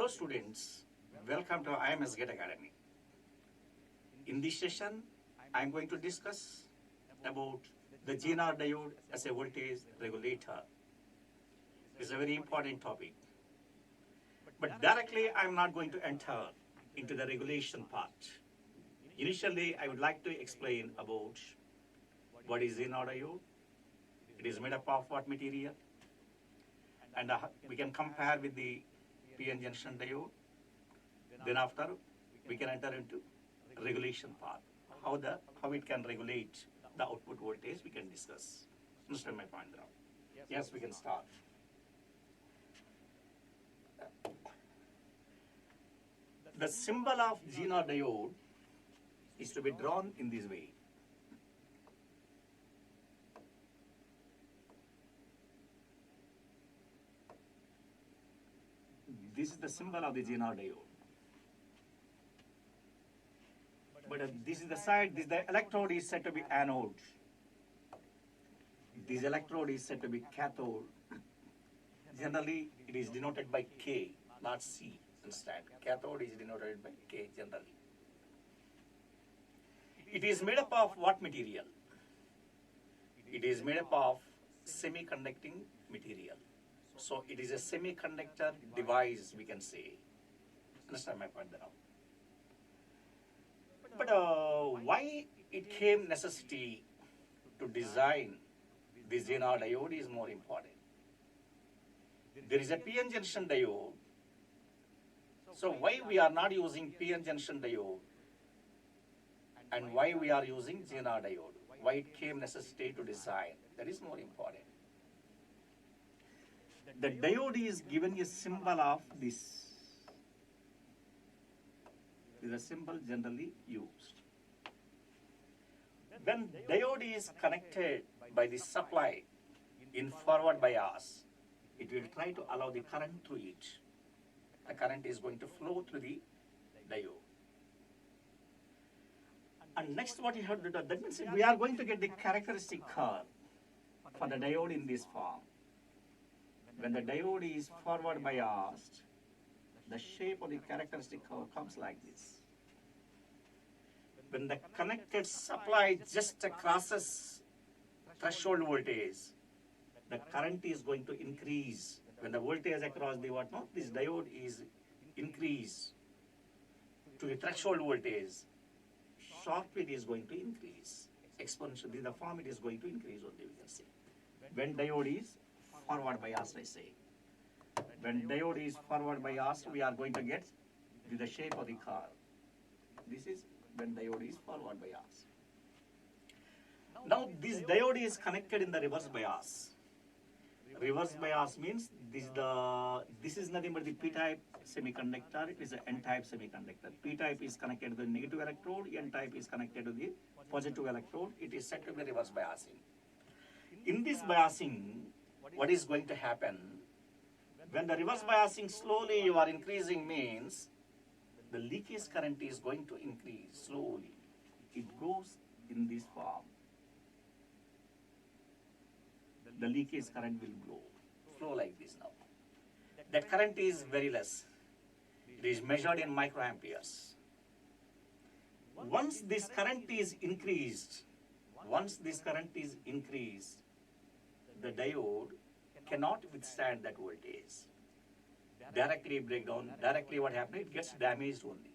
students, welcome to IMS Academy. In this session, I am going to discuss about the Zener Diode as a voltage regulator. It's a very important topic. But directly, I am not going to enter into the regulation part. Initially, I would like to explain about what is Zener Diode. It is made up of what material? And we can compare with the PN junction diode. Then after, we can enter into regulation part. How it can regulate the output voltage, we can discuss. Understand my point now? Yes, we can start. The symbol of Zener diode is to be drawn in this way. This is the symbol of the Zener diode. But this is the side, the electrode is said to be anode. This electrode is said to be cathode. Generally, it is denoted by K, not C. Understand? Cathode is denoted by K generally. It is made up of what material? It is made up of semiconducting material. So it is a semiconductor device, we can say. Understand my point now? But why it came necessity to design the Zener diode is more important. There is a PN junction diode. So why we are not using PN junction diode? And why we are using Zener diode? Why it came necessity to design? That is more important. The diode is given a symbol of this. This is a symbol generally used. When diode is connected by the supply in forward bias, it will try to allow the current through it. The current is going to flow through the diode. And next what you have to do, that means we are going to get the characteristic curve for the diode in this form. When the diode is forward biased, the shape of the characteristic curve comes like this. When the connected supply just crosses threshold voltage, the current is going to increase. When the voltage across the this diode is increased to the threshold voltage, sharply it is going to increase. Exponentially, the form it is going to increase only, we can say. When diode is forward biased, I say. When diode is forward biased, we are going to get the shape of the curve. This is when diode is forward biased. Now this diode is connected in the reverse bias. Reverse bias means this is nothing but the P-type semiconductor. It is an N-type semiconductor. P-type is connected to the negative electrode. N-type is connected to the positive electrode. It is said to be reverse biasing. In this biasing, what is going to happen? When the reverse biasing slowly you are increasing means the leakage current is going to increase slowly. It goes in this form. The leakage current will flow like this now. That current is very less. It is measured in microamperes. Once this current is increased, the diode cannot withstand that voltage. Directly breakdown, directly what happens, it gets damaged only.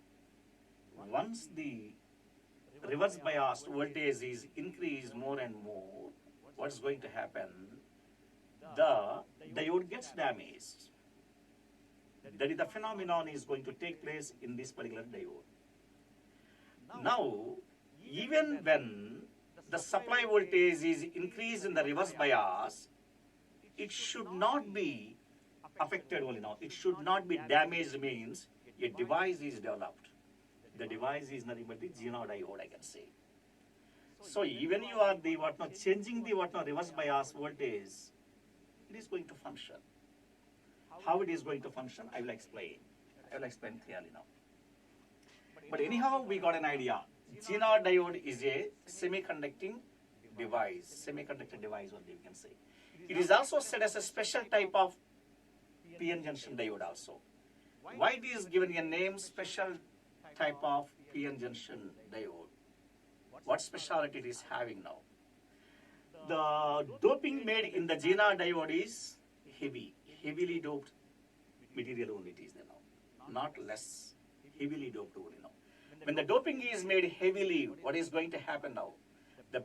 Once the reverse biased voltage is increased more and more, what's going to happen? The diode gets damaged. That is the phenomenon is going to take place in this particular diode. Now, even when the supply voltage is increased in the reverse bias, it should not be affected only now. It should not be damaged means a device is developed. The device is nothing but the Zener diode, I can say. So even you are changing the reverse bias voltage, it is going to function. How it is going to function, I will explain. I will explain clearly now. But anyhow, we got an idea. Zener diode is a semiconductor device only, we can say. It is also said as a special type of PN junction diode also. Why it is given a name special type of PN junction diode? What speciality it is having now? The doping made in the Zener diode is heavily doped material only it is there now, not less, heavily doped only now. When the doping is made heavily, what is going to happen now? The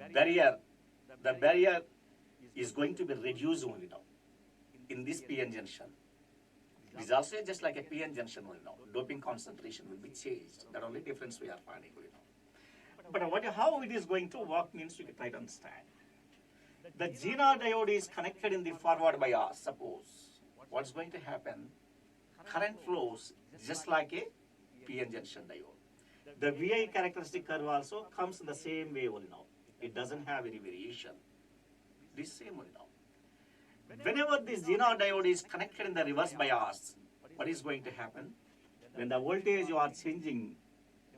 barrier is going to be reduced only now in this PN junction. It is also just like a PN junction only now. Doping concentration will be changed. That only difference we are finding only now. But how it is going to work means you can try to understand. The Zener diode is connected in the forward bias. Suppose what's going to happen? Current flows just like a PN junction diode. The VI characteristic curve also comes in the same way only now. It doesn't have any variation. This same only now. Whenever this Zener diode is connected in the reverse bias, what is going to happen? When the voltage you are changing,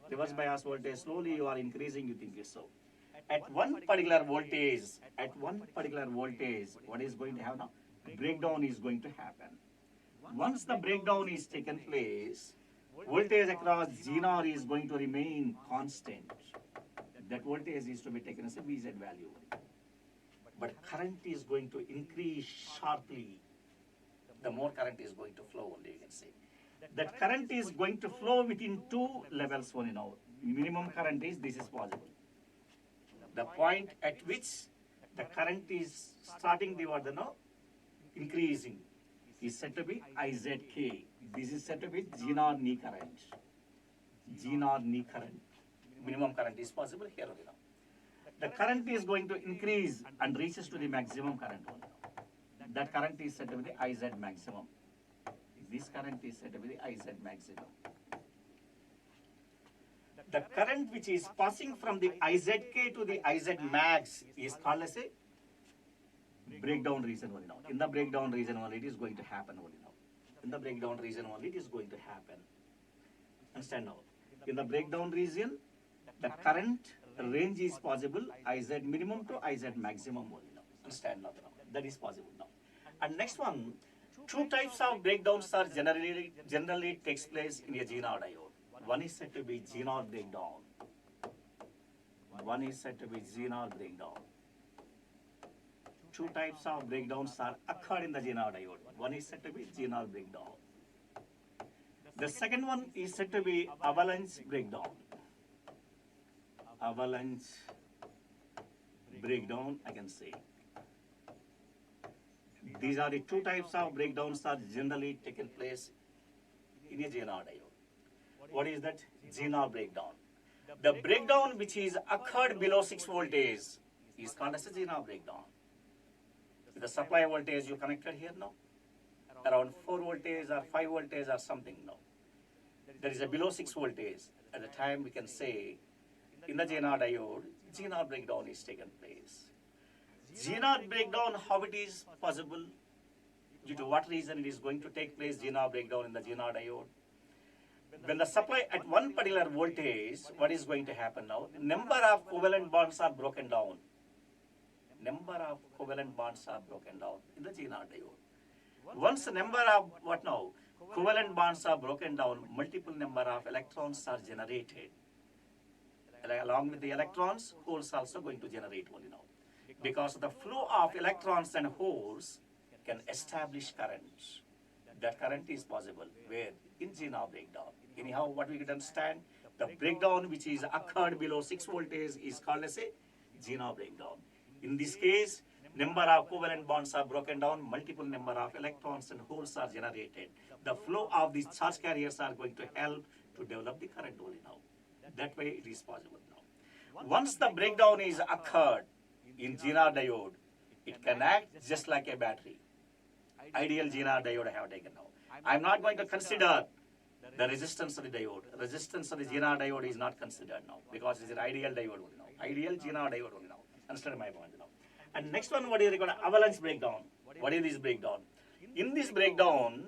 reverse bias voltage, slowly you are increasing, you think it's so. At one particular voltage, what is going to happen now? Breakdown is going to happen. Once the breakdown is taken place, voltage across Zener is going to remain constant. That voltage is to be taken as a VZ value. But current is going to increase sharply. The more current is going to flow only, you can say. That current is going to flow within two levels only now. Minimum current is, this is possible. The point at which the current is starting the order now, increasing, is said to be IZK. This is said to be Zener knee current. Zener knee current. Minimum current is possible here only now. The current is going to increase and reaches to the maximum current only now. That current is said to be the IZ maximum. This current is said to be the IZ maximum. The current which is passing from the IZK to the IZ max is called as a breakdown region only now. In the breakdown region only it is going to happen only now. In the breakdown region only it is going to happen. Understand now? In the breakdown region, the current range is possible IZ minimum to IZ maximum only now. Understand now? That is possible now. And next one, two types of breakdowns are generally takes place in a Zener diode. One is said to be Zener breakdown. One is said to be Zener breakdown. Two types of breakdowns are occurred in the Zener diode. One is said to be Zener breakdown. The second one is said to be avalanche breakdown. Avalanche breakdown, I can say. These are the two types of breakdowns are generally taken place in a Zener diode. What is that? Zener breakdown. The breakdown which is occurred below 6 voltage is called as a Zener breakdown. The supply voltage you connected here now, around 4 voltage or 5 voltage or something now. There is a below 6 voltage. At the time we can say in the Zener diode, Zener breakdown is taken place. Zener breakdown, how it is possible? Due to what reason it is going to take place Zener breakdown in the Zener diode? When the supply at one particular voltage, what is going to happen now? Number of covalent bonds are broken down. Number of covalent bonds are broken down in the Zener diode. Once the number of what now? Covalent bonds are broken down, multiple number of electrons are generated. Along with the electrons, holes also going to generate only now. Because the flow of electrons and holes can establish current. That current is possible where? In Zener breakdown. Anyhow, what we can understand, the breakdown which is occurred below 6 voltage is called as a Zener breakdown. In this case, number of covalent bonds are broken down, multiple number of electrons and holes are generated. The flow of these charge carriers are going to help to develop the current only now. That way it is possible now. Once the breakdown is occurred in Zener diode, it can act just like a battery. Ideal Zener diode I have taken now. I am not going to consider the resistance of the diode. Resistance of the Zener diode is not considered now because it is an ideal diode only now. Ideal Zener diode only now. Understand my point now. And next one, what is called avalanche breakdown? What is this breakdown? In this breakdown,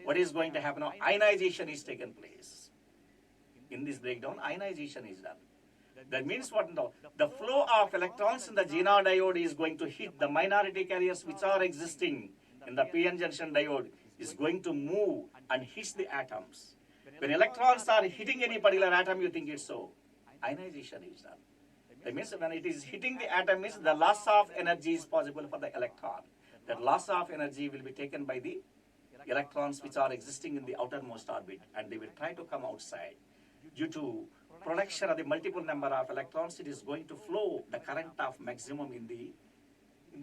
what is going to happen now? Ionization is taken place. In this breakdown, ionization is done. That means what now? The flow of electrons in the Zener diode is going to hit the minority carriers which are existing in the PN junction diode is going to move and hits the atoms. When electrons are hitting any particular atom, you think it's so. Ionization is done. That means when it is hitting the atom, means the loss of energy is possible for the electron. That loss of energy will be taken by the electrons which are existing in the outermost orbit, and they will try to come outside. Due to production of the multiple number of electrons, it is going to flow the current of maximum in the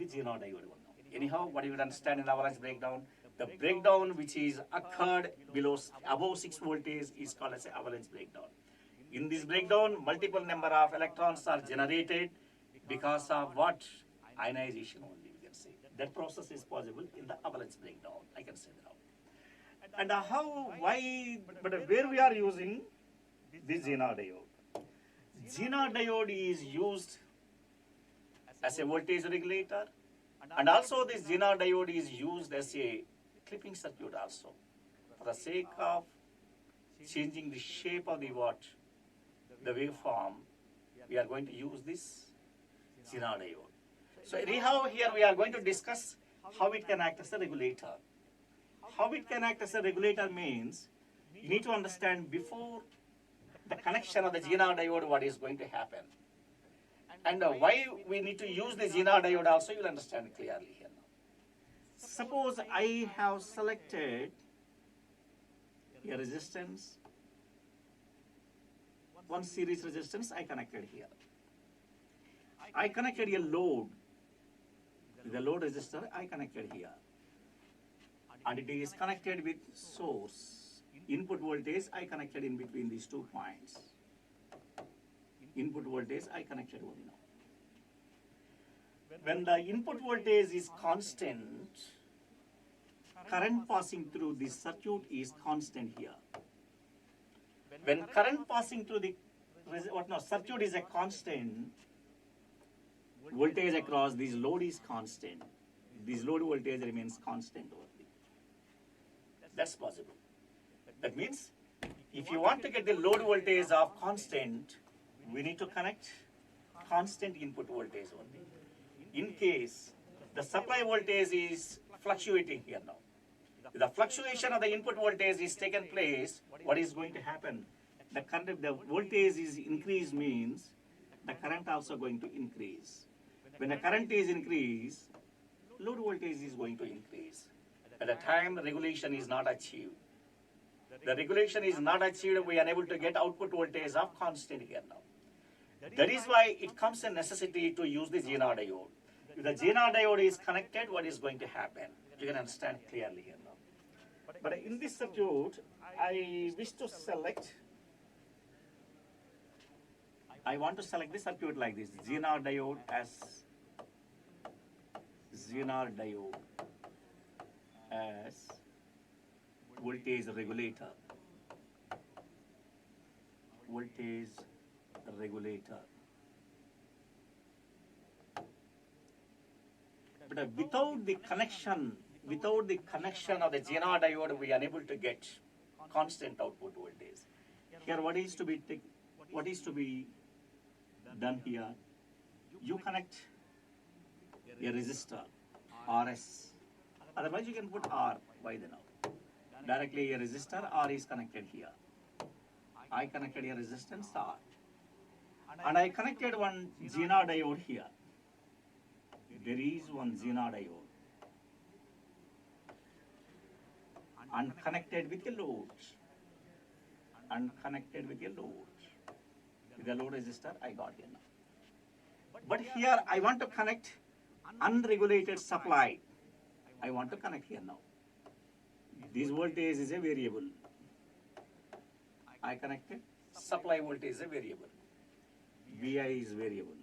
Zener diode. Anyhow, what you would understand in avalanche breakdown, the breakdown which is occurred above 6 voltage is called as avalanche breakdown. In this breakdown, multiple number of electrons are generated because of what? Ionization only, we can say. That process is possible in the avalanche breakdown, I can say that. And but where we are using this Zener diode? Zener diode is used as a voltage regulator, and also this Zener diode is used as a clipping circuit also. For the sake of changing the shape of the waveform, we are going to use this Zener diode. So anyhow, here we are going to discuss how it can act as a regulator. How it can act as a regulator means you need to understand before the connection of the Zener diode what is going to happen. And why we need to use the Zener diode also, you will understand clearly here now. Suppose I have selected a resistance, one series resistance I connected here. I connected a load, the load resistor I connected here. And it is connected with source. Input voltage I connected in between these 2 points. Input voltage I connected only now. When the input voltage is constant, current passing through this circuit is constant here. When current passing through the circuit is a constant, voltage across this load is constant. This load voltage remains constant only. That's possible. That means if you want to get the load voltage of constant, we need to connect constant input voltage only. In case the supply voltage is fluctuating here now, if the fluctuation of the input voltage is taken place, what is going to happen? The voltage is increased means the current also going to increase. When the current is increased, load voltage is going to increase. At the time, regulation is not achieved. The regulation is not achieved, we are unable to get output voltage of constant here now. That is why it comes a necessity to use the Zener diode. If the Zener diode is connected, what is going to happen? You can understand clearly here now. But in this circuit, I want to select the circuit like this. Zener diode as voltage regulator. Voltage regulator. But without the connection of the Zener diode, we are unable to get constant output voltage. Here, what is to be done here? You connect a resistor, RS. Otherwise, you can put R. Why then? Directly a resistor R is connected here. I connected a resistance R. And I connected one Zener diode here. There is one Zener diode. And connected with a load. With a load resistor, I got here now. But here, I want to connect unregulated supply. I want to connect here now. This voltage is a variable. I connected. Supply voltage is a variable. VI is variable.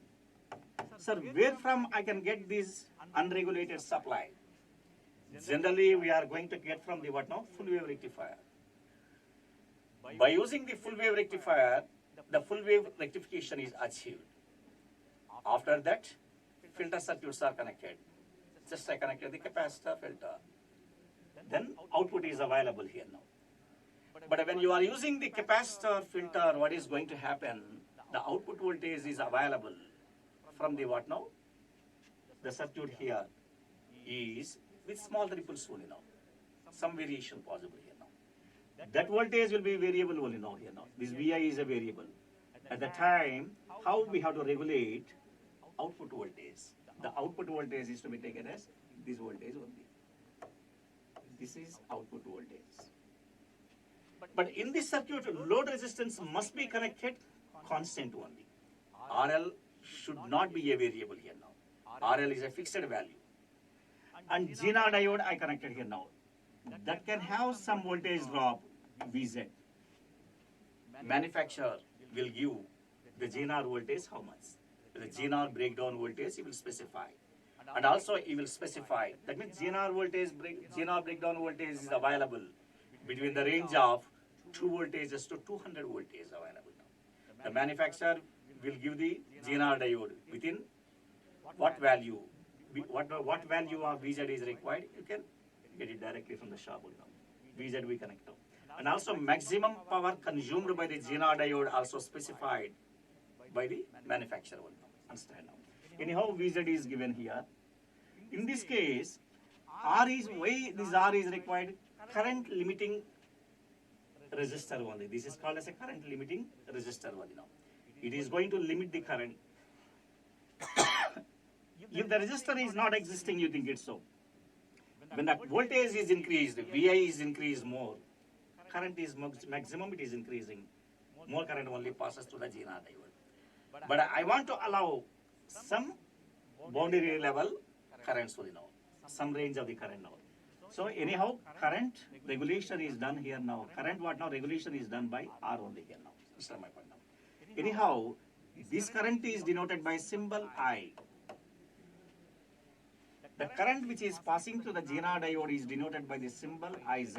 Sir, where from I can get this unregulated supply? Generally, we are going to get from the full wave rectifier. By using the full wave rectifier, the full wave rectification is achieved. After that, filter circuits are connected. Just I connected the capacitor filter. Then output is available here now. But when you are using the capacitor filter, what is going to happen? The output voltage is available from the The circuit here is with small ripples only now. some variation possible here now. That voltage will be variable only now here now. This Vi is a variable. At the time, how we have to regulate output voltage? The output voltage is to be taken as this voltage only. This is output voltage. But in this circuit, load resistance must be connected constant only. RL should not be a variable here now. RL is a fixed value. And Zener diode I connected here now. That can have some voltage drop, Vz. Manufacturer will give the Zener voltage how much. The Zener breakdown voltage he will specify. And also he will specify, that means Zener breakdown voltage is available between the range of 2 voltages to 200 voltages available now. The manufacturer will give the Zener diode within what value, what value of Vz is required, you can get it directly from the shop now. Vz we connect now. And also maximum power consumed by the Zener diode also specified by the manufacturer. Understand now. Anyhow, Vz is given here. In this case, why this R is required? Current limiting resistor only. This is called as a current limiting resistor only now. It is going to limit the current. If the resistor is not existing, you think it's so. When the voltage is increased, Vi is increased more. Current is maximum, it is increasing. More current only passes through the Zener diode. But I want to allow some boundary level currents only now. Some range of the current now. So anyhow, current regulation is done here now. Current what now? Regulation is done by R only here now. Understand my point now. Anyhow, this current is denoted by symbol I. The current which is passing through the Zener diode is denoted by the symbol Iz.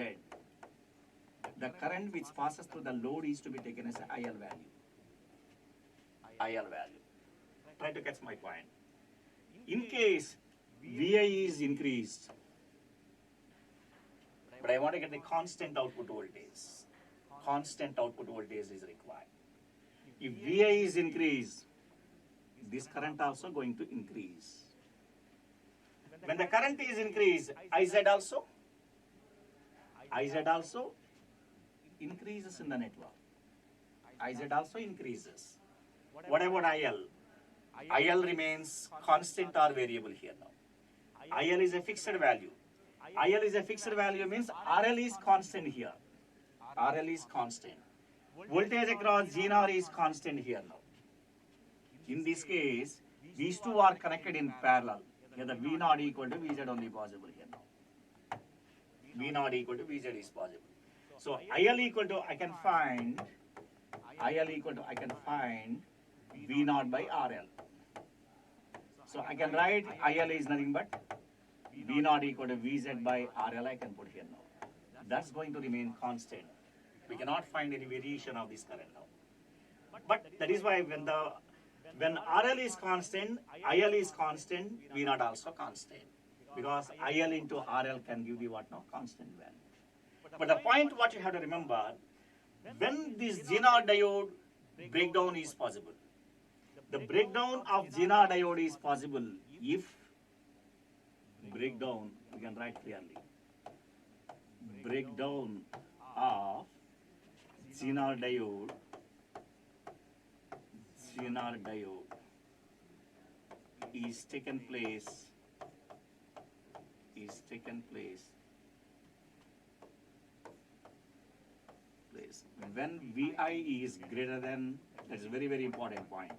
The current which passes through the load is to be taken as a IL value. IL value. Try to catch my point. In case Vi is increased, but I want to get the constant output voltage. Constant output voltage is required. If Vi is increased, this current also going to increase. When the current is increased, Iz also increases in the network. Iz also increases. What about IL? IL remains constant or variable here now. IL is a fixed value. IL is a fixed value means RL is constant here. RL is constant. Voltage across Zener is constant here now. In this case, these two are connected in parallel. Here the V naught equal to Vz only possible here now. V naught equal to Vz is possible. So IL equal to I can find V naught by RL. So I can write IL is nothing but V naught equal to Vz by RL I can put here now. That's going to remain constant. We cannot find any variation of this current now. But that is why when RL is constant, IL is constant, V naught also constant. Because IL into RL can give the what now? Constant value. But the point what you have to remember, when this Zener diode breakdown is possible, the breakdown of Zener diode is possible if breakdown, we can write clearly, breakdown of Zener diode is taken place when Vi is greater than, that's a very, very important point,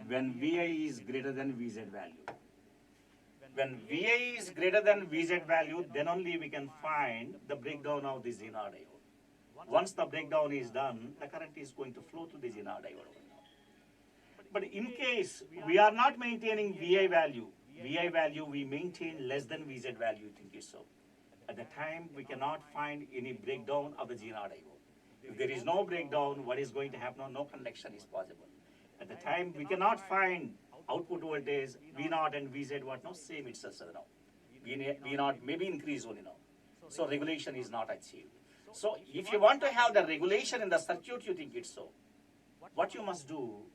when Vi is greater than Vz value. When Vi is greater than Vz value, then only we can find the breakdown of the Zener diode. Once the breakdown is done, the current is going to flow through the Zener diode. But in case we are not maintaining Vi value we maintain less than Vz value, think is so. At the time, we cannot find any breakdown of the Zener diode. If there is no breakdown, what is going to happen? No conduction is possible. At the time, we cannot find output voltage, V naught and Vz what now? Same itself now. V naught maybe increase only now. So regulation is not achieved. So if you want to have the regulation in the circuit, you think it's so. What you must do,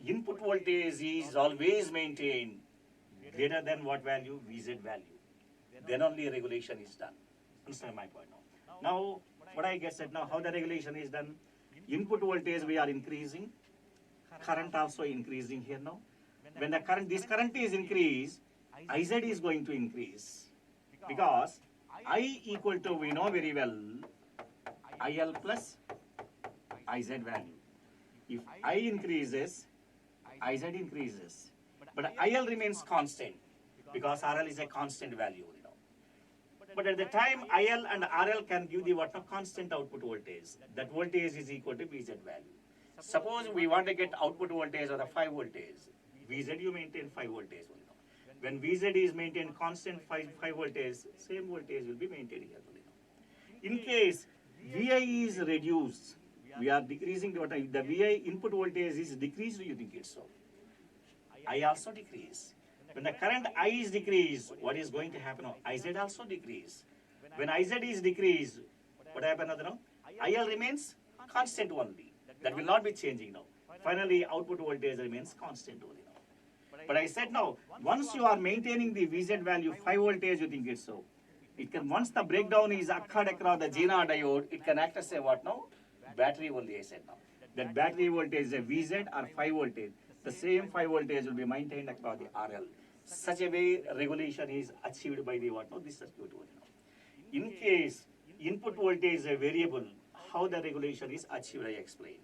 input voltage is always maintained greater than what value? Vz value. Then only regulation is done. Understand my point now? Now, what I get said now, how the regulation is done? Input voltage we are increasing, current also increasing here now. When the current, this current is increased, IZ is going to increase because I equal to, we know very well, IL plus IZ value. If I increases, IZ increases. But IL remains constant because RL is a constant value. But at the time, IL and RL can give the what a constant output voltage. That voltage is equal to VZ value. Suppose we want to get output voltage or the 5 voltage. VZ you maintain 5 voltage. When VZ is maintained constant 5 voltage, same voltage will be maintained here. In case VI is reduced, we are decreasing the VI input voltage is decreased, you think it's so. I also decrease. When the current I is decreased, what is going to happen? IZ also decrease. When IZ is decreased, what happens now? IL remains constant only. That will not be changing now. Finally, output voltage remains constant only now. But I said now, once you are maintaining the VZ value 5 voltage, you think it's so. It can, once the breakdown is occurred across the Zener diode, it can act as a what now? Battery only, I said now. That battery voltage is a VZ or 5 voltage. The same 5 voltage will be maintained across the RL. Such a way regulation is achieved by the what now? This circuit only now. In case input voltage is a variable, how the regulation is achieved, I explain.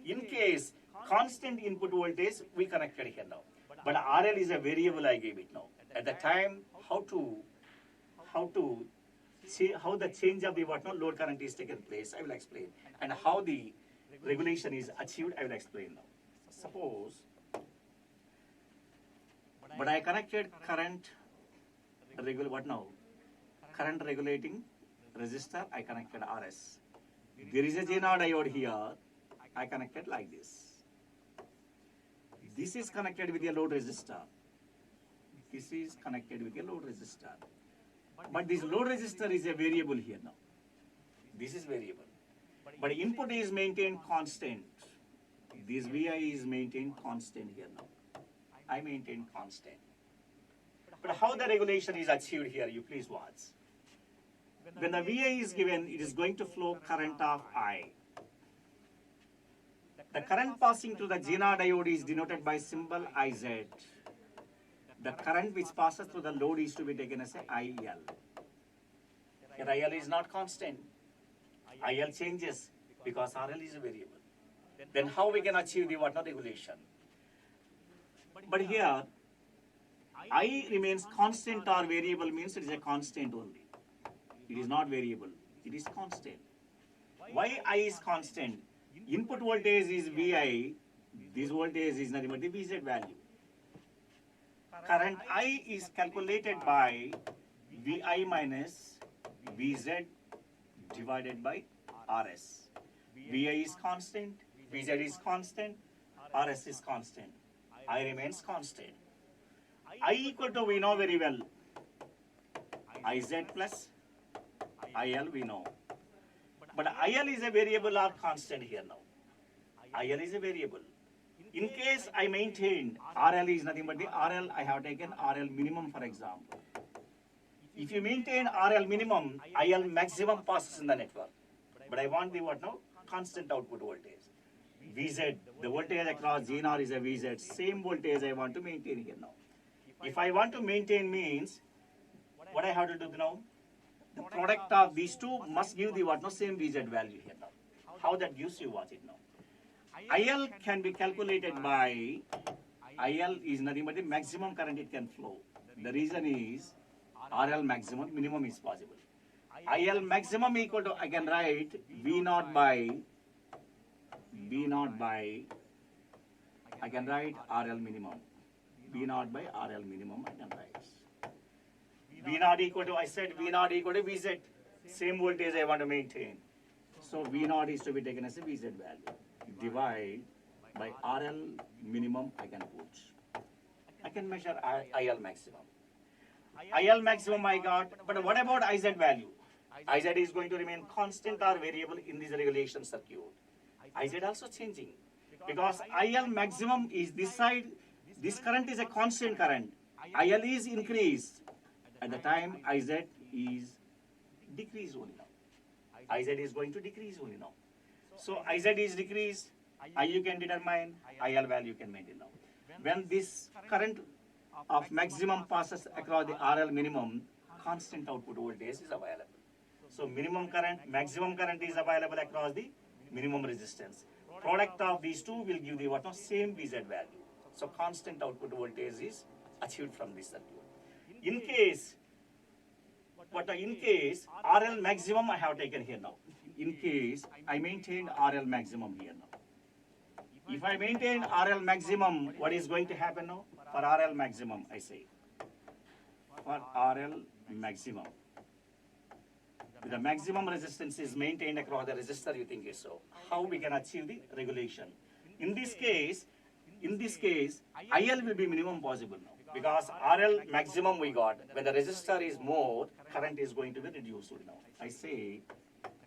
In case constant input voltage, we connected here now. But RL is a variable, I gave it now. At the time, how the change of the what now load current is taken place, I will explain. And how the regulation is achieved, I will explain now. Suppose, but I connected current current regulating resistor, I connected RS. There is a Zener diode here, I connected like this. This is connected with a load resistor. This is connected with a load resistor. But this load resistor is a variable here now. This is variable. But input is maintained constant. This VI is maintained constant here now. I maintain constant. But how the regulation is achieved here, you please watch. When the VI is given, it is going to flow current of I. The current passing through the Zener diode is denoted by symbol IZ. The current which passes through the load is to be taken as a IL. Here IL is not constant. IL changes because RL is a variable. Then how we can achieve the what regulation? But here, I remains constant or variable means it is a constant only. It is not variable. It is constant. Why I is constant? Input voltage is VI. This voltage is nothing but the VZ value. Current I is calculated by VI minus VZ divided by RS. VI is constant, VZ is constant, RS is constant. I remains constant. I equal to, we know very well, IZ plus IL we know. But IL is a variable or constant here now. IL is a variable. In case I maintain RL is nothing but the RL, I have taken RL minimum for example. If you maintain RL minimum, IL maximum passes in the network. But I want the what now? Constant output voltage. VZ, the voltage across Zener is a VZ. Same voltage I want to maintain here now. If I want to maintain means, what I have to do now? The product of these two must give the what now? Same VZ value here now. How that gives you watch it now. IL can be calculated by, IL is nothing but the maximum current it can flow. The reason is RL maximum, minimum is possible. IL maximum equal to, I can write V0 by, I can write RL minimum. V0 by RL minimum I can write. V0 equal to, I said V0 equal to VZ. Same voltage I want to maintain. So V0 is to be taken as a VZ value. Divide by RL minimum I can put. I can measure IL maximum. IL maximum I got, but what about IZ value? IZ is going to remain constant or variable in this regulation circuit. IZ also changing because IL maximum is this side, this current is a constant current. IL is increased. At the time IZ is decrease only now. IZ is going to decrease only now. So IZ is decreased, I you can determine, IL value can maintain now. When this current of maximum passes across the RL minimum, constant output voltage is available. So minimum current, maximum current is available across the minimum resistance. Product of these two will give the what now same VZ value. So constant output voltage is achieved from this circuit. In case RL maximum I have taken here now. In case I maintain RL maximum here now. If I maintain RL maximum, what is going to happen now? For RL maximum, I say. For RL maximum. The maximum resistance is maintained across the resistor, you think is so. How we can achieve the regulation? In this case, IL will be minimum possible now. Because RL maximum we got, when the resistor is more, current is going to be reduced now. I say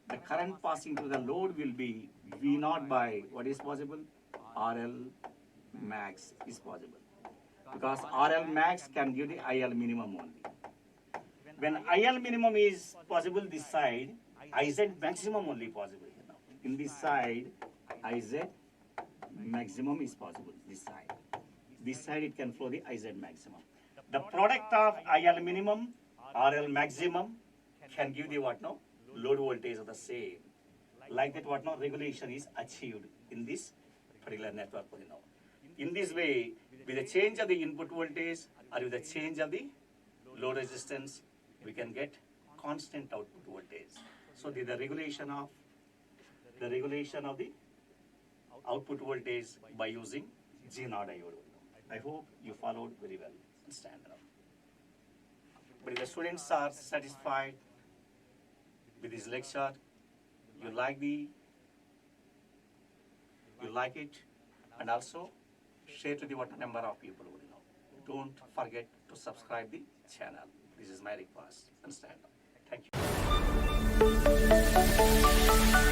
the current passing to the load will be V0 by what is possible? RL max is possible. Because RL max can give the IL minimum only. When IL minimum is possible this side, IZ maximum only possible here now. In this side, IZ maximum is possible, this side. This side it can flow the IZ maximum. The product of IL minimum, RL maximum can give the what now? Load voltage of the same. Like that what now? Regulation is achieved in this particular network only now. In this way, with the change of the input voltage or with the change of the load resistance, we can get constant output voltage. So the regulation of the output voltage by using Zener Diode. I hope you followed very well and stand up. But if the students are satisfied with this lecture, you like it, and also share to the what number of people who know. Don't forget to subscribe the channel. This is my request. And stand up. Thank you.